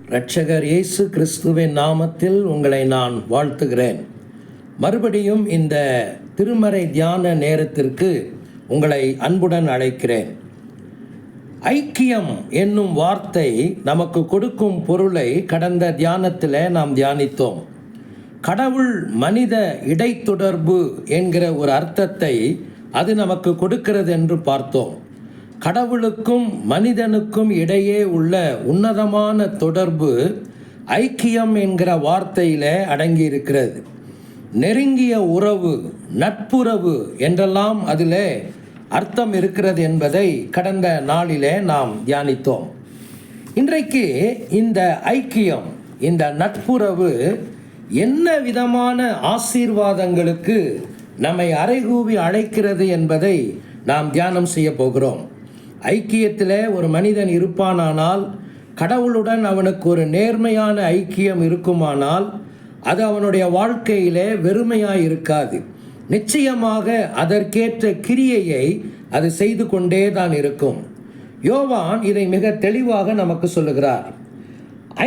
இரட்சகர் இயேசு கிறிஸ்துவின் நாமத்தில் உங்களை நான் வாழ்த்துகிறேன். மறுபடியும் இந்த திருமறை தியான நேரத்திற்கு உங்களை அன்புடன் அழைக்கிறேன். ஐக்கியம் என்னும் வார்த்தை நமக்கு கொடுக்கும் பொருளை கடந்த தியானத்தில் நாம் தியானித்தோம். கடவுள் மனித இடைத்தொடர்பு என்கிற ஒரு அர்த்தத்தை அது நமக்கு கொடுக்கிறது என்று பார்த்தோம். கடவுளுக்கும் மனிதனுக்கும் இடையே உள்ள உன்னதமான தொடர்பு ஐக்கியம் என்கிற வார்த்தையில் அடங்கியிருக்கிறது. நெருங்கிய உறவு, நட்புறவு என்றெல்லாம் அதில் அர்த்தம் இருக்கிறது என்பதை கடந்த நாளிலே நாம் தியானித்தோம். இன்றைக்கு இந்த ஐக்கியம், இந்த நட்புறவு என்ன விதமான ஆசீர்வாதங்களுக்கு நம்மை அறைகூவி அழைக்கிறது என்பதை நாம் தியானம் செய்ய போகிறோம். ஐக்கியத்தில் ஒரு மனிதன் இருப்பானானால், கடவுளுடன் அவனுக்கு ஒரு நேர்மையான ஐக்கியம் இருக்குமானால், அது அவனுடைய வாழ்க்கையிலே வெறுமையாக இருக்காது. நிச்சயமாக அதற்கேற்ற கிரியையை அது செய்து கொண்டே தான் இருக்கும். யோவான் இதை மிக தெளிவாக நமக்கு சொல்லுகிறார்.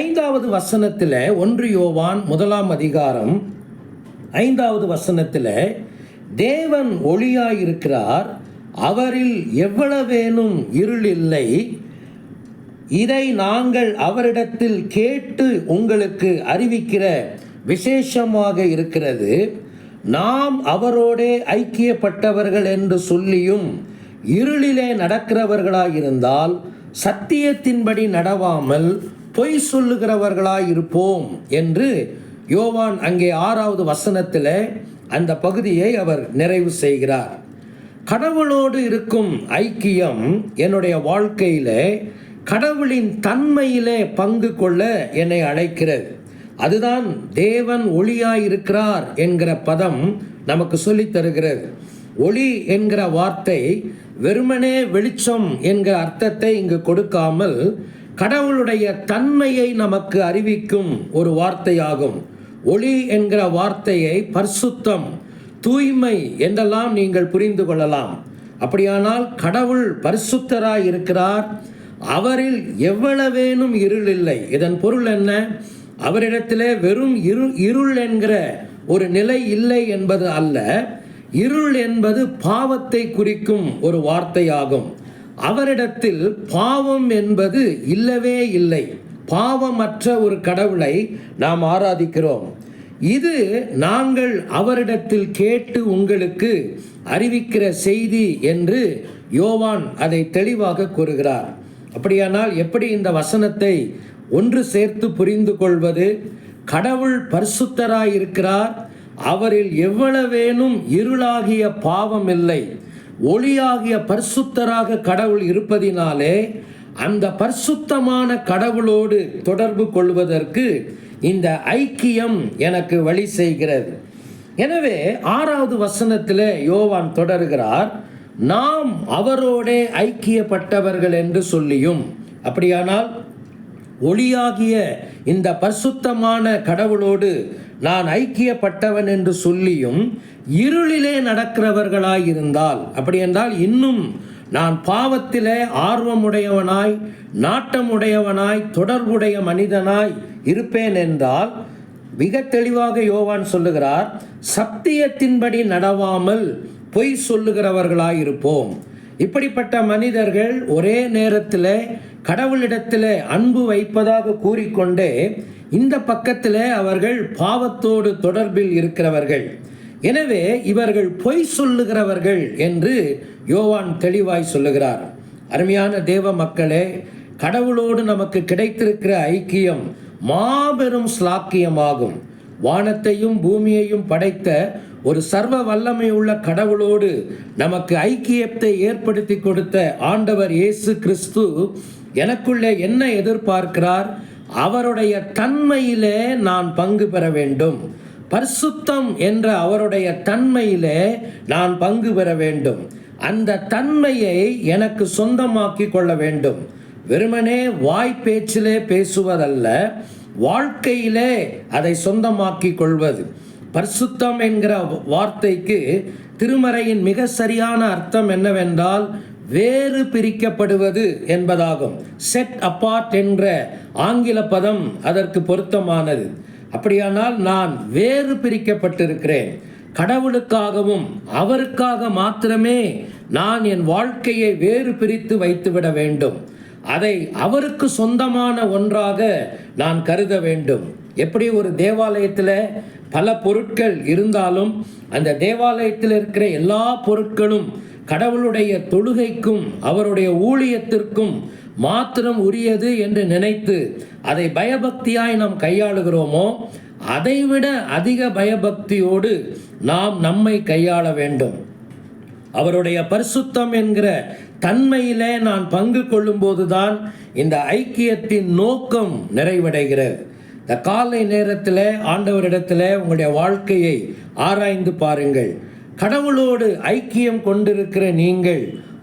5வது வசனத்தில், 1 யோவான் 1ஆம் அதிகாரம் 5வது வசனத்தில், தேவன் ஒளியாயிருக்கிறார், அவரில் எவ்வளவேனும் இருள் இல்லை. இதை நாங்கள் அவரிடத்தில் கேட்டு உங்களுக்கு அறிவிக்கிற விசேஷமாக இருக்கிறது. நாம் அவரோடே ஐக்கியப்பட்டவர்கள் என்று சொல்லியும் இருளிலே நடக்கிறவர்களாயிருந்தால் சத்தியத்தின்படி நடவாமல் பொய் சொல்லுகிறவர்களாயிருப்போம் என்று யோவான் அங்கே 6வது வசனத்தில் அந்த பகுதியை அவர் நிறைவு செய்கிறார். கடவுளோடு இருக்கும் ஐக்கியம் என்னுடைய வாழ்க்கையில் கடவுளின் தன்மையிலே பங்கு கொள்ள என்னை அழைக்கிறது. அதுதான் தேவன் ஒளியாயிருக்கிறார் என்கிற பதம் நமக்கு சொல்லித் தருகிறது. ஒளி என்கிற வார்த்தை வெறுமனே வெளிச்சம் என்கிற அர்த்தத்தை இங்கு கொடுக்காமல் கடவுளுடைய தன்மையை நமக்கு அறிவிக்கும் ஒரு வார்த்தையாகும். ஒளி என்கிற வார்த்தையை பரிசுத்தம், தூய்மை என்றெல்லாம் நீங்கள் புரிந்து கொள்ளலாம். அப்படியானால் கடவுள் பரிசுத்தராய் இருக்கிறார், அவரில் எவ்வளவேனும் இருள் இல்லை. இதன் பொருள் என்ன? அவரிடத்திலே வெறும் இருள் என்கிற ஒரு நிலை இல்லை என்பது அல்ல. இருள் என்பது பாவத்தை குறிக்கும் ஒரு வார்த்தையாகும். அவரிடத்தில் பாவம் என்பது இல்லவே இல்லை. பாவமற்ற ஒரு கடவுளை நாம் ஆராதிக்கிறோம். இது நாங்கள் அவரிடத்தில் கேட்டு உங்களுக்கு அறிவிக்கிற செய்தி என்று யோவான் அதை தெளிவாக கூறுகிறார். அப்படியானால் எப்படி இந்த வசனத்தை ஒன்று சேர்த்து புரிந்து கொள்வது? கடவுள் பரிசுத்தராயிருக்கிறார், அவரில் எவ்வளவேனும் இருளாகிய பாவம் இல்லை. ஒளியாகிய பரிசுத்தராக கடவுள் இருப்பதினாலே அந்த பரிசுத்தமான கடவுளோடு தொடர்பு கொள்வதற்கு இந்த ஐக்கியம் எனக்கு வழி செய்கிறது. எனவே 6வது வசனத்தில் யோவான் தொடர்கிறார், நாம் அவரோடே ஐக்கியப்பட்டவர்கள் என்று சொல்லியும். அப்படியானால் ஒளியாகிய இந்த பரிசுத்தமான கடவுளோடு நான் ஐக்கியப்பட்டவன் என்று சொல்லியும் இருளிலே நடக்கிறவர்களாயிருந்தால், அப்படி என்றால் இன்னும் நான் பாவத்திலே ஆர்வமுடையவனாய், நாட்டமுடையவனாய், தொடர்புடைய மனிதனாய் இருப்பேன் என்றால், மிக தெளிவாக யோவான் சொல்லுகிறார், சத்தியத்தின்படி நடவாமல் பொய் சொல்லுகிறவர்களாயிருப்போம். இப்படிப்பட்ட மனிதர்கள் ஒரே நேரத்தில் கடவுளிடத்தில் அன்பு வைப்பதாக கூறிக்கொண்டே இந்த பக்கத்தில் அவர்கள் பாவத்தோடு தொடர்பில் இருக்கிறவர்கள். எனவே இவர்கள் பொய் சொல்லுகிறவர்கள் என்று யோவான் தெளிவாய் சொல்லுகிறார். அருமையான தேவ மக்களே, கடவுளோடு நமக்கு கிடைத்திருக்கிற ஐக்கியம் மாபெரும் ஸ்லாக்கியமாகும். வானத்தையும் பூமியையும் படைத்த ஒரு சர்வ வல்லமை உள்ள கடவுளோடு நமக்கு ஐக்கியத்தை ஏற்படுத்தி கொடுத்த ஆண்டவர் இயேசு கிறிஸ்து எனக்குள்ளே என்ன எதிர்பார்க்கிறார்? அவருடைய தன்மையிலே நான் பங்கு பெற வேண்டும். பரிசுத்தம் என்ற அவருடைய தன்மையிலே நான் பங்கு பெற வேண்டும். அந்த தன்மையை எனக்கு சொந்தமாக்கி கொள்ள வேண்டும். வெறுமனே வாய்ப்பேச்சிலே பேசுவதல்ல, வாழ்க்கையிலே அதை சொந்தமாக்கி கொள்வது. பரிசுத்தம் என்கிற வார்த்தைக்கு திருமறையின் மிக சரியான அர்த்தம் என்னவென்றால் வேறு பிரிக்கப்படுவது என்பதாகும். செட் அப்பார்ட் என்ற ஆங்கில பதம் அதற்கு பொருத்தமானது. அப்படியானால் நான் வேறு பிரிக்கப்பட்டிருக்கிறேன். கடவுளுக்காகவும் அவருக்காக மாத்திரமே நான் என் வாழ்க்கையை வேறு பிரித்து வைத்துவிட வேண்டும். அதை அவருக்கு சொந்தமான ஒன்றாக நான் கருத வேண்டும். எப்படி ஒரு தேவாலயத்தில் பல பொருட்கள் இருந்தாலும் அந்த தேவாலயத்தில் இருக்கிற எல்லா பொருட்களும் கடவுளுடைய தொழுகைக்கும் அவருடைய ஊழியத்திற்கும் மாத்திரம் உரியது என்று நினைத்து அதை பயபக்தியாய் நாம் கையாளுகிறோமோ, அதைவிட அதிக பயபக்தியோடு நாம் நம்மை கையாள வேண்டும். அவருடைய பரிசுத்தம் என்கிற தன்மையிலே நான் பங்கு கொள்ளும்போதுதான் இந்த ஐக்கியத்தின் நோக்கம் நிறைவடைகிறது. இந்த காலை நேரத்தில் ஆண்டவரிடத்தில் உங்களுடைய வாழ்க்கையை ஆராய்ந்து பாருங்கள். கடவுளோடு ஐக்கியம் கொண்டிருக்கிற நீங்கள்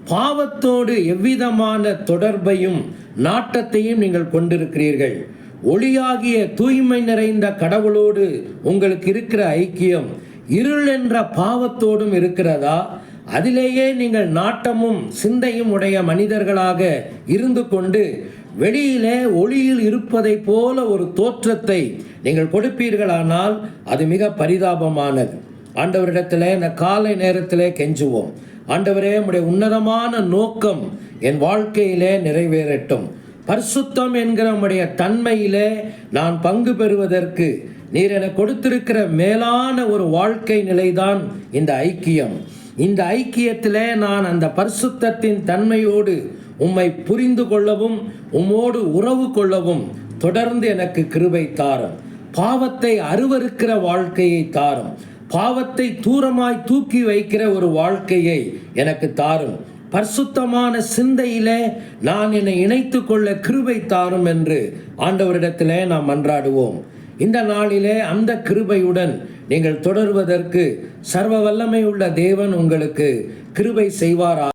பாவத்தோடு எவ்விதமான தொடர்பையும் நாட்டத்தையும் நீங்கள் கொண்டிருக்கிறீர்கள். ஒளியாகிய தூய்மை நிறைந்த கடவுளோடு உங்களுக்கு இருக்கிற ஐக்கியம் இருள் என்ற பாவத்தோடும் இருக்கிறதா? அதிலேயே நீங்கள் நாட்டமும் சிந்தையும் உடைய மனிதர்களாக இருந்து கொண்டு வெளியிலே ஒளியில் இருப்பதை போல ஒரு தோற்றத்தை நீங்கள் கொடுப்பீர்களானால் அது மிக பரிதாபமானது. ஆண்டவரிடத்தில் இந்த காலை நேரத்திலே கெஞ்சுவோம். ஆண்டவரே, உம்முடைய உன்னதமான நோக்கம் என் வாழ்க்கையிலே நிறைவேறட்டும். பரிசுத்தம் என்கிற உம்முடைய தன்மையிலே நான் பங்கு பெறுவதற்கு நீர் எனக்கு கொடுத்திருக்கிற மேலான ஒரு வாழ்க்கை நிலைதான் இந்த ஐக்கியம். இந்த ஐக்கியத்திலே நான் அந்த பரிசுத்தத்தின் தன்மையோடு உம்மை புரிந்து கொள்ளவும் உம்மோடு உறவு கொள்ளவும் தொடர்ந்து எனக்கு கிருபை தாரும். பாவத்தை அருவருக்கிற வாழ்க்கையை தாரும். பாவத்தை தூரமாய் தூக்கி வைக்கிற ஒரு வாழ்க்கையை எனக்கு தாரும். பரிசுத்தமான சிந்தையிலே நான் என்னை இணைத்து கொள்ள கிருபை தாரும் என்று ஆண்டவரிடத்திலே நாம் மன்றாடுவோம். இந்த நாளிலே அந்த கிருபையுடன் நீங்கள் தொடர்வதற்கு சர்வ வல்லமை உள்ள தேவன் உங்களுக்கு கிருபை செய்வாரா.